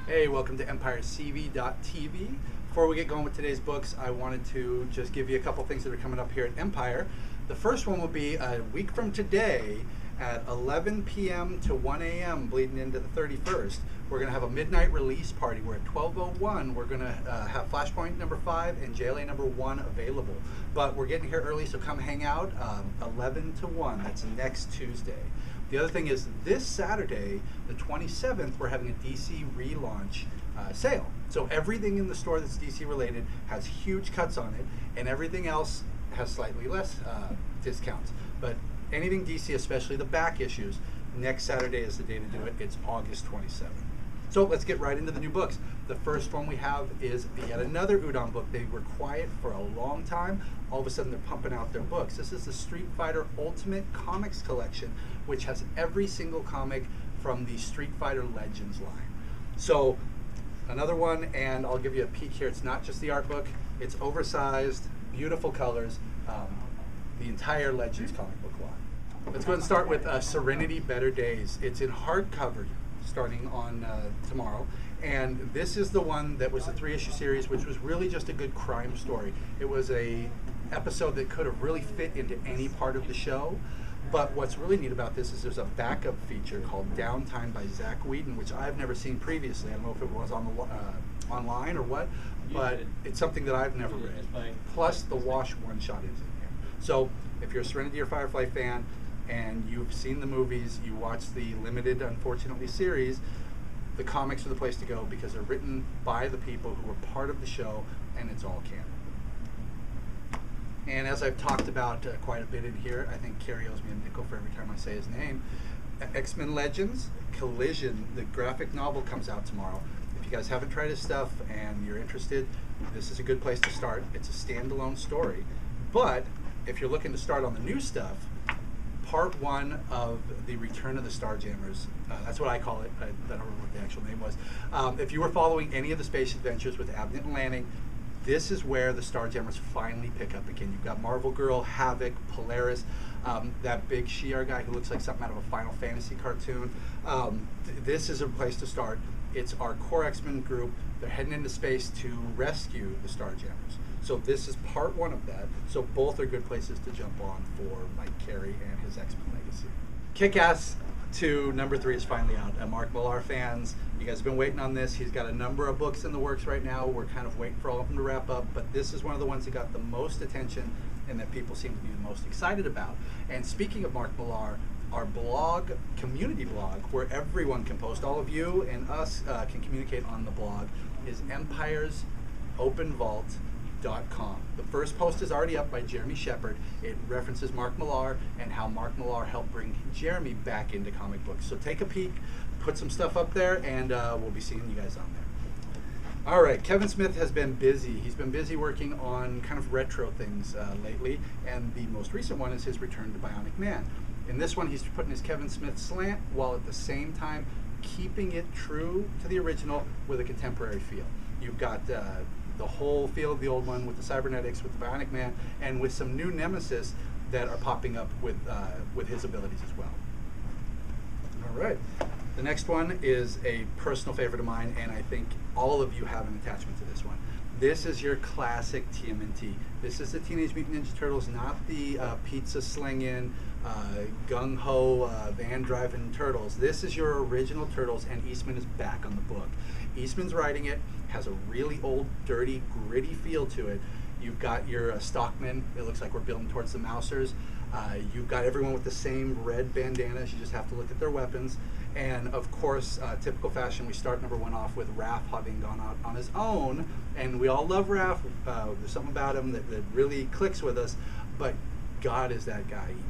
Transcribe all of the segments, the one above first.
Hey, welcome to EmpireCV.tv. Before we get going with today's books, I wanted to just give you a couple things that are coming up here at Empire. The first one will be a week from today at 11 p.m. to 1 a.m. bleeding into the 31st. We're going to have a midnight release party where at 12:01 we're going to have Flashpoint number 5 and JLA number 1 available. But we're getting here early, so come hang out 11 to 1. That's next Tuesday. The other thing is this Saturday, the 27th, we're having a DC relaunch sale. So everything in the store that's DC related has huge cuts on it, and everything else has slightly less discounts. But anything DC, especially the back issues, next Saturday is the day to do it. It's August 27th. So let's get right into the new books. The first one we have is yet another Udon book. They were quiet for a long time. All of a sudden they're pumping out their books. This is the Street Fighter Ultimate Comics Collection, which has every single comic from the Street Fighter Legends line. So another one, and I'll give you a peek here. It's not just the art book. It's oversized, beautiful colors, the entire Legends comic book line. Let's go ahead and start with Serenity Better Days. It's in hardcover starting on tomorrow. And this is the one that was a 3-issue series, which was really just a good crime story. It was a episode that could have really fit into any part of the show. But what's really neat about this is there's a backup feature called Downtime by Zach Whedon, which I've never seen previously. I don't know if it was on the online or what, but it's something that I've never read. Plus the Wash one-shot is in here. So if you're a Serenity or Firefly fan and you've seen the movies, you watched the limited, unfortunately, series, the comics are the place to go because they're written by the people who were part of the show, and it's all canon. And as I've talked about quite a bit in here, I think Carrie owes me a nickel for every time I say his name. XMen Legends, Collision, the graphic novel comes out tomorrow. If you guys haven't tried his stuff and you're interested, this is a good place to start. It's a standalone story. But if you're looking to start on the new stuff, part 1 of the Return of the Starjammers, that's what I call it. I don't remember what the actual name was. If you were following any of the space adventures with Abnett and Lanning, this is where the Starjammers finally pick up again. You've got Marvel Girl, Havoc, Polaris, that big Shi'ar guy who looks like something out of a Final Fantasy cartoon. This is a place to start. It's our core X-Men group. They're heading into space to rescue the Starjammers. So this is part 1 of that. So both are good places to jump on for Mike Carey and his X-Men Legacy. Kick-Ass 2 number 3 is finally out. Mark Millar fans, you guys have been waiting on this. He's got a number of books in the works right now. We're kind of waiting for all of them to wrap up, but this is one of the ones that got the most attention and that people seem to be the most excited about. And speaking of Mark Millar, our blog, community blog, where everyone can post, all of you and us can communicate on the blog, is empiresopenvault.com. The first post is already up by Jeremy Shepard. It references Mark Millar and how Mark Millar helped bring Jeremy back into comic books. So take a peek, put some stuff up there, and we'll be seeing you guys on there. All right, Kevin Smith has been busy. He's been busy working on kind of retro things lately, and the most recent one is his return to Bionic Man. In this one, he's putting his Kevin Smith slant while at the same time keeping it true to the original with a contemporary feel. You've got the whole feel of the old one with the cybernetics, with the Bionic Man, and with some new nemesis that are popping up with his abilities as well. All right. The next one is a personal favorite of mine, and I think all of you have an attachment to this one. This is your classic TMNT. This is the Teenage Mutant Ninja Turtles, not the pizza slinging, gung-ho, van driving Turtles. This is your original Turtles, and Eastman is back on the book. Eastman's writing it, has a really old, dirty, gritty feel to it. You've got your stockmen. It looks like we're building towards the Mousers. You've got everyone with the same red bandanas. You just have to look at their weapons. And of course, typical fashion, we start number 1 off with Raph having gone out on his own. And we all love Raph. There's something about him that really clicks with us. But God, is that guy evil.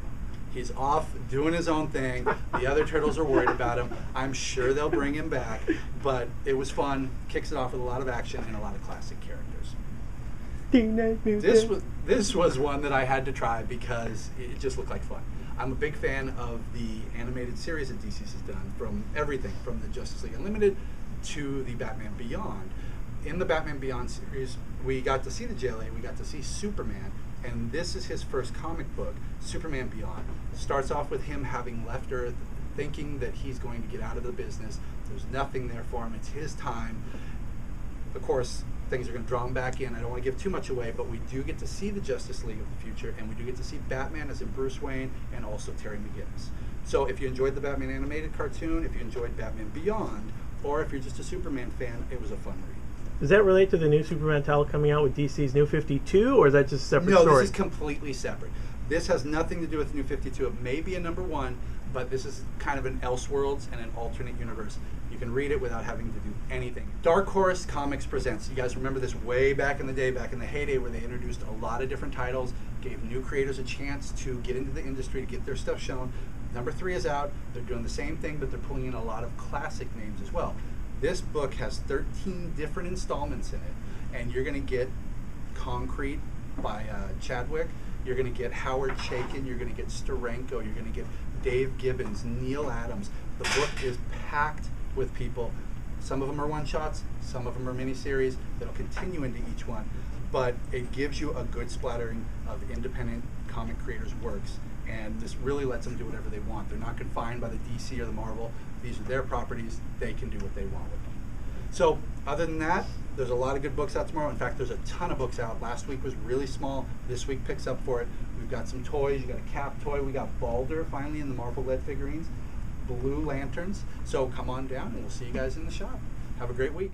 He's off doing his own thing. The other turtles are worried about him. I'm sure they'll bring him back. But it was fun. Kicks it off with a lot of action and a lot of classic characters. This was one that I had to try because it just looked like fun. I'm a big fan of the animated series that DC has done, from everything from the Justice League Unlimited to the Batman Beyond. In the Batman Beyond series, we got to see the JLA, we got to see Superman, and this is his first comic book, Superman Beyond. Starts off with him having left Earth thinking that he's going to get out of the business. There's nothing there for him. It's his time. Of course, things are going to draw him back in. I don't want to give too much away, but we do get to see the Justice League of the future, and we do get to see Batman as in Bruce Wayne and also Terry McGinnis. So if you enjoyed the Batman animated cartoon, if you enjoyed Batman Beyond, or if you're just a Superman fan, it was a fun read. Does that relate to the new Superman title coming out with DC's New 52, or is that just a separate story? No, this is completely separate. This has nothing to do with New 52. It may be a #1, but this is kind of an Elseworlds and an alternate universe. You can read it without having to do anything. Dark Horse Comics presents. You guys remember this way back in the day, back in the heyday, where they introduced a lot of different titles, gave new creators a chance to get into the industry, to get their stuff shown. #3 is out. They're doing the same thing, but they're pulling in a lot of classic names as well. This book has 13 different installments in it, and you're going to get Concrete by Chadwick. You're going to get Howard Chaykin. You're going to get Steranko. You're going to get Dave Gibbons, Neil Adams. The book is packed with people. Some of them are one-shots. Some of them are miniseries that'll continue into each one. But it gives you a good splattering of independent comic creators' works. And this really lets them do whatever they want. They're not confined by the DC or the Marvel. These are their properties. They can do what they want with them. So other than that, there's a lot of good books out tomorrow. In fact, there's a ton of books out. Last week was really small. This week picks up for it. We've got some toys. You got a Cap toy. We got Balder finally in the Marvel LED figurines. Blue Lanterns. So come on down and we'll see you guys in the shop. Have a great week.